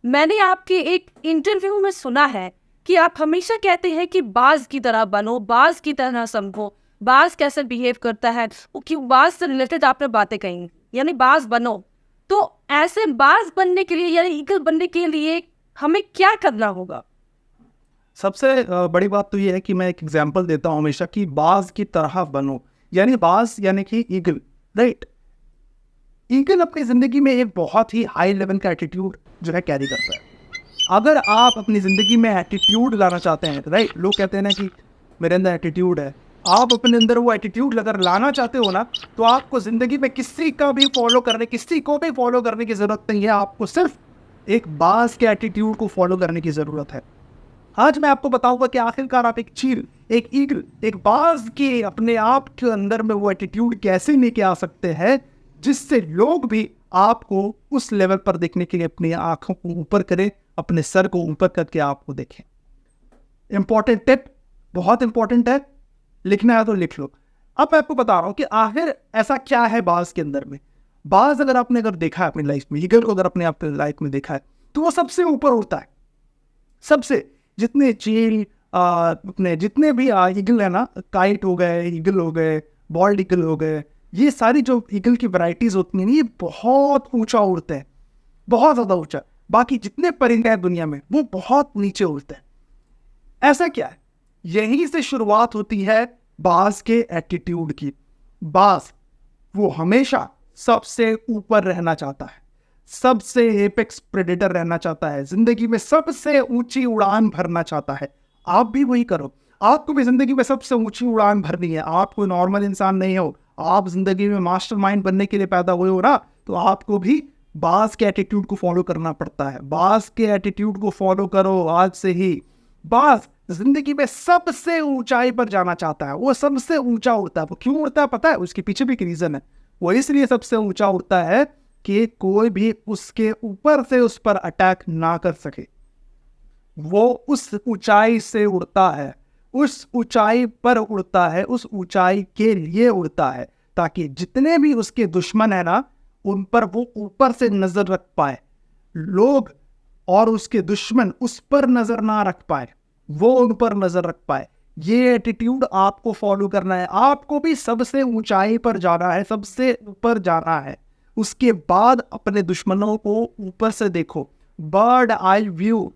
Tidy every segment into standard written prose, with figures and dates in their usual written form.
मैंने आपके एक इंटरव्यू में सुना है कि आप हमेशा कहते हैं कि बाज की तरह बनो, बाज की तरह समझो, बाज कैसे बिहेव करता है, वो क्यों बाज से रिलेटेड आपने बातें कही, यानी बाज बनो। तो ऐसे बाज बनने के लिए यानी ईगल बनने के लिए हमें क्या करना होगा? सबसे बड़ी बात तो ये है कि मैं एक एग्जांपल देता हूँ हमेशा कि बाज की तरह बनो, यानी बाज यानी कि ईगल, राइट। ईगल अपनी जिंदगी में एक बहुत ही हाई लेवल का एटीट्यूड जो है कैरी करता है। अगर आप अपनी जिंदगी में एटीट्यूड लाना चाहते हैं, राइट, लोग कहते हैं ना कि मेरे अंदर एटीट्यूड है, आप अपने अंदर वो एटीट्यूड अगर लाना चाहते हो ना, तो आपको जिंदगी में किसी को भी फॉलो करने की जरूरत नहीं है। आपको सिर्फ एक बाज के एटीट्यूड को फॉलो करने की जरूरत है। आज मैं आपको बताऊंगा कि आखिरकार आप एक चील, एक ईगल, एक बाज के अपने आप के अंदर में वो एटीट्यूड कैसे लेके आ सकते हैं जिससे लोग भी आपको उस लेवल पर देखने के लिए अपनी आंखों को ऊपर करें, अपने सर को ऊपर करके आपको देखें। इंपॉर्टेंट टिप, बहुत इंपॉर्टेंट है, लिखना है तो लिख लो। अब मैं आपको बता रहा हूं कि आखिर ऐसा क्या है बाज के अंदर में। बाज अगर देखा है अपनी लाइफ में, ईगल को अगर अपने आप लाइफ में देखा है, तो वो सबसे ऊपर उड़ता है। सबसे, जितने चील अपने जितने भी ईगल है ना, काइट हो गए, ईगल हो गए, बॉल्ड ईगल हो गए, ये सारी जो ईगल की वैरायटीज होती हैं, ये बहुत ऊंचा उड़ते हैं, बहुत ज्यादा ऊंचा। बाकी जितने परिंदे हैं दुनिया में वो बहुत नीचे उड़ते हैं। ऐसा क्या है? यहीं से शुरुआत होती है बाज के एटीट्यूड की। बाज वो हमेशा सबसे ऊपर रहना चाहता है, सबसे एपेक्स प्रेडेटर रहना चाहता है, जिंदगी में सबसे ऊंची उड़ान भरना चाहता है। आप भी वही करो। आपको भी जिंदगी में सबसे ऊंची उड़ान भरनी है। आप कोई नॉर्मल इंसान नहीं हो, आप जिंदगी में मास्टरमाइंड बनने के लिए पैदा हुए हो ना, तो आपको भी बाज के एटीट्यूड को फॉलो करना पड़ता है। बाज के एटीट्यूड को फॉलो करो आज से ही। बाज जिंदगी में सबसे ऊंचाई पर जाना चाहता है, वो सबसे ऊंचा उड़ता है। वो क्यों उड़ता है पता है? उसके पीछे भी एक रीजन है। वो इसलिए सबसे ऊंचा उड़ता है कि कोई भी उसके ऊपर से उस पर अटैक ना कर सके। वो उस ऊंचाई से उड़ता है, उस ऊंचाई पर उड़ता है, उस ऊंचाई के लिए उड़ता है, ताकि जितने भी उसके दुश्मन है ना, उन पर वो ऊपर से नजर रख पाए। लोग और उसके दुश्मन उस पर नजर ना रख पाए, वो उन पर नजर रख पाए। ये एटीट्यूड आपको फॉलो करना है। आपको भी सबसे ऊंचाई पर जाना है, सबसे ऊपर जाना है। उसके बाद अपने दुश्मनों को ऊपर से देखो, bird eye view,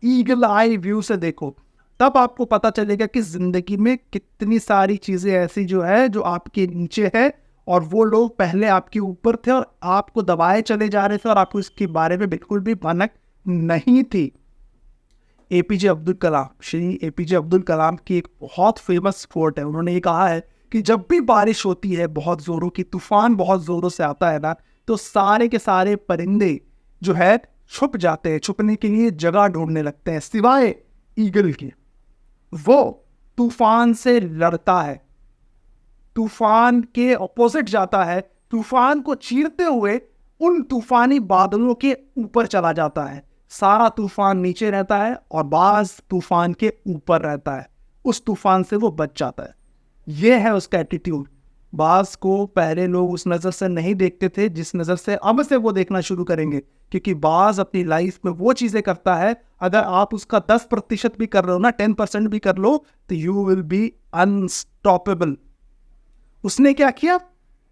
eagle eye view से देखो। तब आपको पता चलेगा कि जिंदगी में कितनी सारी चीजें ऐसी जो है जो आपके नीचे है, और वो लोग पहले आपके ऊपर थे और आपको दबाए चले जा रहे थे और आपको इसके बारे में बिल्कुल भी भनक नहीं थी। एपीजे अब्दुल कलाम, श्री एपीजे अब्दुल कलाम की एक बहुत फेमस कोट है। उन्होंने ये कहा है कि जब भी बारिश होती है, बहुत जोरों की तूफान बहुत जोरों से आता है ना, तो सारे के सारे परिंदे जो है छुप जाते हैं, छुपने के लिए जगह ढूंढने लगते हैं, सिवाय ईगल के। वो तूफान से लड़ता है, तूफान के ऑपोजिट जाता है, तूफान को चीरते हुए उन तूफानी बादलों के ऊपर चला जाता है। सारा तूफान नीचे रहता है और बाज तूफान के ऊपर रहता है, उस तूफान से वो बच जाता है। यह है उसका एटीट्यूड। बाज को पहले लोग उस नज़र से नहीं देखते थे जिस नज़र से अब से वो देखना शुरू करेंगे, क्योंकि बाज अपनी लाइफ में वो चीज़ें करता है, अगर आप उसका 10% भी कर रहे हो ना, 10% भी कर लो, तो यू विल बी अनस्टॉपेबल। उसने क्या किया?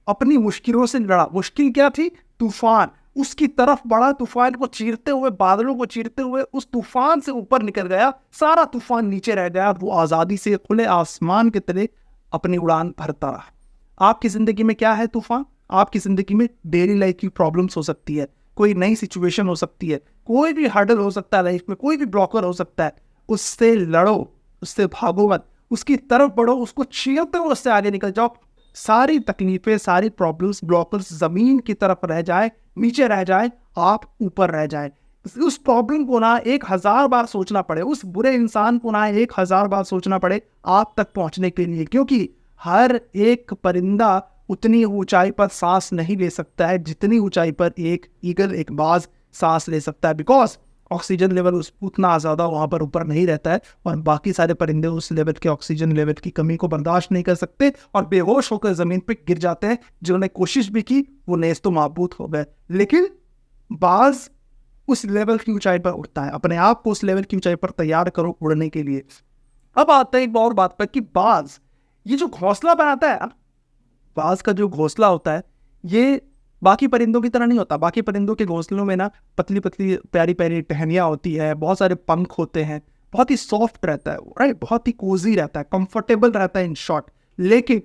अपनी मुश्किलों से लड़ा। मुश्किल क्या थी? तूफान। उसकी तरफ बढ़ा, तूफान को चीरते हुए, बादलों को चीरते हुए उस तूफान से ऊपर निकल गया। सारा तूफान नीचे रह गया, वो आजादी से खुले आसमान के तले अपनी उड़ान भरता रहा। आपकी जिंदगी में क्या है? तूफान। आपकी जिंदगी में डेली लाइफ की प्रॉब्लम्स हो सकती है, कोई नई सिचुएशन हो सकती है, कोई भी हर्डल हो सकता है लाइफ में, कोई भी ब्लॉकर हो सकता है। उससे लड़ो, उससे भागो मत, उसकी तरफ बढ़ो, उसको चीरते हुए उससे आगे निकल जाओ। सारी तकलीफें, सारी प्रॉब्लम्स, ब्लॉकर्स जमीन की तरफ रह जाए, नीचे रह जाए, आप ऊपर रह जाए। उस प्रॉब्लम को ना 1000 बार सोचना पड़े, उस बुरे इंसान को ना 1000 बार सोचना पड़े आप तक पहुंचने के लिए, क्योंकि हर एक परिंदा उतनी ऊंचाई पर सांस नहीं ले सकता है जितनी ऊंचाई पर एक ईगल, एक बाज सांस ले सकता है। बिकॉज ऑक्सीजन लेवल उतना ज़्यादा वहाँ पर ऊपर नहीं रहता है, और बाकी सारे परिंदे उस लेवल के ऑक्सीजन लेवल की कमी को बर्दाश्त नहीं कर सकते और बेहोश होकर ज़मीन पे गिर जाते हैं। जिन्होंने कोशिश भी की वो नेस्तो नाबूद हो गए। लेकिन बाज उस लेवल की ऊंचाई पर उठता है। अपने आप को उस लेवल की ऊंचाई पर तैयार करो उड़ने के लिए। अब आता है एक और बात पर कि बाज ये जो घोंसला बनाता है, बाज का जो घोंसला होता है ये बाकी परिंदों की तरह नहीं होता। बाकी परिंदों के घोंसलों में ना पतली पतली प्यारी प्यारी टहनियाँ होती है, बहुत सारे पंख होते हैं, बहुत ही सॉफ्ट रहता है, राइट, बहुत ही कोजी रहता है, कंफर्टेबल रहता है इन शॉर्ट। लेकिन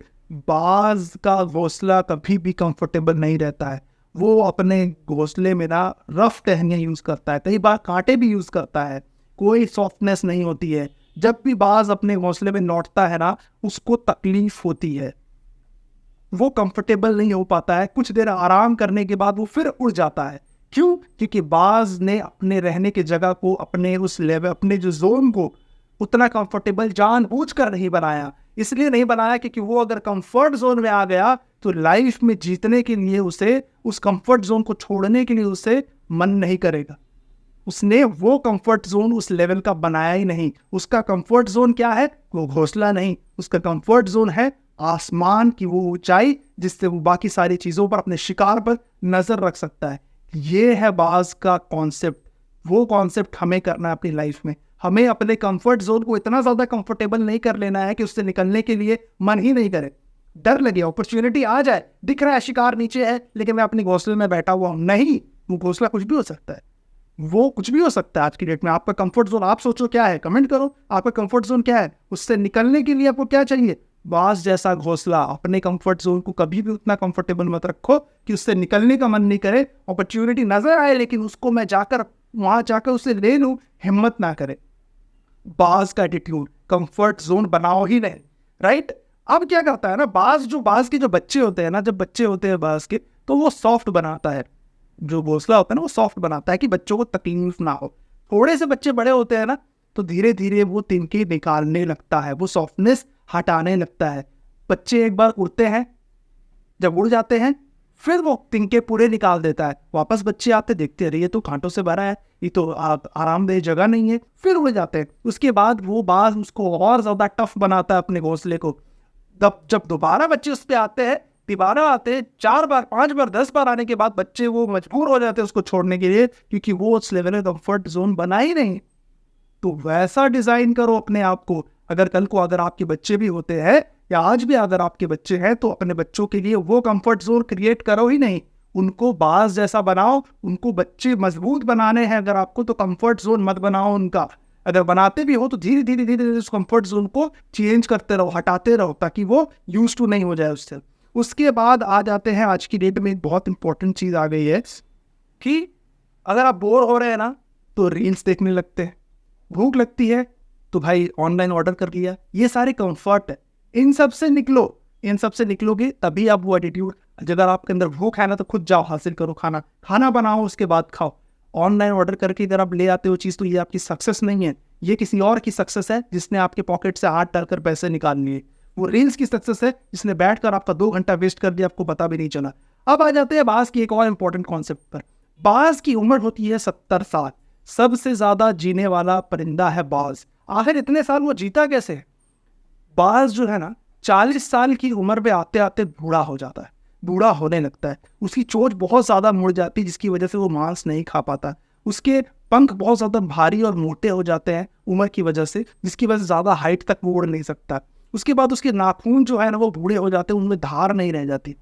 बाज का घोंसला कभी भी कंफर्टेबल नहीं रहता है। वो अपने घोंसले में ना रफ टहनियाँ यूज़ करता है, कई बार कांटे भी यूज़ करता है, कोई सॉफ्टनेस नहीं होती है। जब भी बाज अपने घोंसले में लौटता है ना उसको तकलीफ होती है, वो कंफर्टेबल नहीं हो पाता है। कुछ देर आराम करने के बाद वो फिर उड़ जाता है। क्यों? क्योंकि बाज ने अपने रहने की जगह को, अपने उस लेवल, अपने जो जोन को उतना कंफर्टेबल जानबूझकर नहीं बनाया। इसलिए नहीं बनाया क्योंकि वो अगर कंफर्ट जोन में आ गया तो लाइफ में जीतने के लिए उसे उस कंफर्ट जोन को छोड़ने के लिए उसे मन नहीं करेगा। उसने वो कंफर्ट जोन उस लेवल का बनाया ही नहीं। उसका कंफर्ट जोन क्या है? वो घोंसला नहीं, उसका कंफर्ट जोन है आसमान की वो ऊंचाई जिससे वो बाकी सारी चीजों पर, अपने शिकार पर नजर रख सकता है। ये है बाज का कॉन्सेप्ट। वो कॉन्सेप्ट हमें करना है अपनी लाइफ में। हमें अपने कंफर्ट जोन को इतना ज्यादा कंफर्टेबल नहीं कर लेना है कि उससे निकलने के लिए मन ही नहीं करे। डर लगे, अपॉर्चुनिटी आ जाए, दिख रहा है शिकार नीचे है लेकिन मैं अपने घोंसले में बैठा हुआ हूं, नहीं, वो घोंसला कुछ भी हो सकता है। वो कुछ भी हो सकता है आज की डेट में। आपका कंफर्ट जोन आप सोचो क्या है, कमेंट करो। आपका कंफर्ट जोन क्या है? उससे निकलने के लिए आपको क्या चाहिए? बाज जैसा घोंसला। अपने कंफर्ट जोन को कभी भी उतना कंफर्टेबल मत रखो कि उससे निकलने का मन नहीं करे। अपॉर्चुनिटी नजर आए लेकिन उसको मैं जाकर वहां जाकर उसे ले लूं, हिम्मत ना करे। बाज का एटीट्यूड, कंफर्ट जोन बनाओ ही नहीं, राइट। अब क्या करता है ना बाज, जो बाज के जो बच्चे होते हैं ना, जब बच्चे होते हैं बाज के, तो वो सॉफ्ट बनाता है। जो घोंसला होता है ना वो सॉफ्ट बनाता है कि बच्चों को तकलीफ ना हो। थोड़े से बच्चे बड़े होते हैं ना तो धीरे धीरे वो तिनके निकालने लगता है, वो सॉफ्टनेस हटाने लगता है। बच्चे एक बार उड़ते हैं, जब उड़ जाते हैं फिर वो तिनके पूरे निकाल देता है। वापस बच्चे आते, देखते अरे ये तो कांटों से भरा है, ये तो आरामदेह जगह नहीं है, फिर उड़ जाते हैं। उसके बाद वो बाज उसको और ज्यादा टफ बनाता है अपने घोंसले को। तब जब दोबारा बच्चे उस पर आते हैं, दोबारा आते हैं, 4 बार 5 बार 10 बार आने के बाद बच्चे वो मजबूर हो जाते हैं उसको छोड़ने के लिए, क्योंकि वो उस लेवल में कंफर्ट जोन बना ही नहीं। तो वैसा डिजाइन करो अपने आप को। अगर कल को अगर आपके बच्चे भी होते हैं या आज भी अगर आपके बच्चे हैं तो अपने बच्चों के लिए वो कंफर्ट जोन क्रिएट करो ही नहीं, उनको बाज जैसा बनाओ। उनको बच्चे मजबूत बनाने हैं अगर आपको, तो कंफर्ट जोन मत बनाओ उनका। अगर बनाते भी हो तो धीरे धीरे धीरे धीरे उस कंफर्ट जोन को चेंज करते रहो, हटाते रहो, ताकि वो यूज टू नहीं हो जाए उससे। उसके बाद आ जाते हैं आज की डेट में एक बहुत इंपॉर्टेंट चीज आ गई है कि अगर आप बोर हो रहे हैं ना तो रील्स देखने लगते हैं, भूख लगती है तो भाई ऑनलाइन ऑर्डर कर लिया। ये सारे कंफर्ट है, इन सब से निकलो। इन सब से निकलोगे तभी आप वो एटीट्यूड, अगर आपके अंदर भूख है ना तो खुद जाओ हासिल करो, खाना बनाओ, उसके बाद खाओ। ऑनलाइन ऑर्डर करके अगर आप ले आते हो चीज़ तो ये आपकी सक्सेस नहीं है, ये किसी और की सक्सेस है जिसने आपके पॉकेट से हाथ डालकर पैसे निकाल लिए। वो रील्स की सक्सेस है जिसने बैठकर आपका 2 घंटा वेस्ट कर दिया, आपको पता भी नहीं चला। अब आ जाते हैं बाज की एक और इंपॉर्टेंट कॉन्सेप्ट पर। बाज की उम्र होती है 70 साल। सबसे ज्यादा जीने वाला परिंदा है बाज। आखिर इतने साल वो जीता कैसे? बाज जो है ना 40 साल की उम्र में आते आते बूढ़ा हो जाता है, बूढ़ा होने लगता है। उसकी चोंच बहुत ज्यादा मुड़ जाती है जिसकी वजह से वो मांस नहीं खा पाता। उसके पंख बहुत ज्यादा भारी और मोटे हो जाते हैं उम्र की वजह से, जिसकी वजह से ज्यादा हाइट तक वो उड़ नहीं सकता। उसके बाद उसके नाखून जो है ना वो बूढ़े हो जाते हैं, उनमें धार नहीं रह जाती।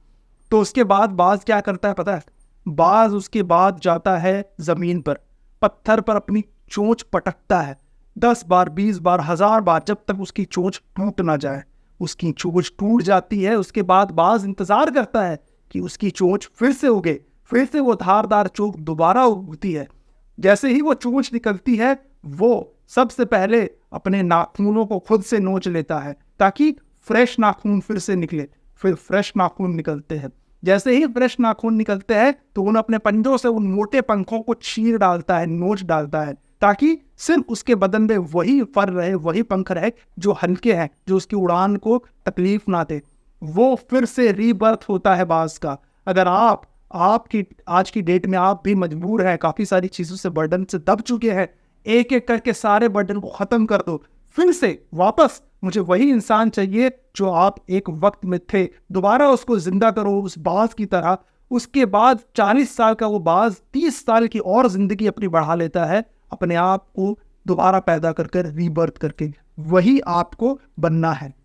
तो उसके बाद बाज क्या करता है पता है? बाज उसके बाद जाता है जमीन पर, पत्थर पर अपनी चोंच पटकता है 10 बार 20 बार 1000 बार, जब तक उसकी चोंच टूट ना जाए। उसकी चोंच टूट जाती है, उसके बाद बाज इंतजार करता है कि उसकी चोंच फिर से उगे, फिर से वो धारदार चोंच दोबारा उगती है। जैसे ही वो चोंच निकलती है वो सबसे पहले अपने नाखूनों को खुद से नोच लेता है ताकि फ्रेश नाखून फिर से निकले। फिर फ्रेश नाखून निकलते हैं। जैसे ही फ्रेश नाखून निकलते हैं तो उन अपने पंजों से उन मोटे पंखों को चीर डालता है, नोच डालता है, ताकि सिर्फ उसके बदन में वही फर रहे, वही पंख रहे जो हल्के हैं, जो उसकी उड़ान को तकलीफ ना दे। वो फिर से रीबर्थ होता है बाज का। अगर आपकी आज की डेट में आप भी मजबूर हैं, काफी सारी चीजों से बर्डन से दब चुके हैं, एक एक करके सारे बर्डन को खत्म कर दो। फिर से वापस मुझे वही इंसान चाहिए जो आप एक वक्त में थे, दोबारा उसको जिंदा करो उस बाज की तरह। उसके बाद 40 साल का वो बाज 30 साल की और जिंदगी अपनी बढ़ा लेता है, अपने आप को दोबारा पैदा कर कर रीबर्थ करके। वही आपको बनना है।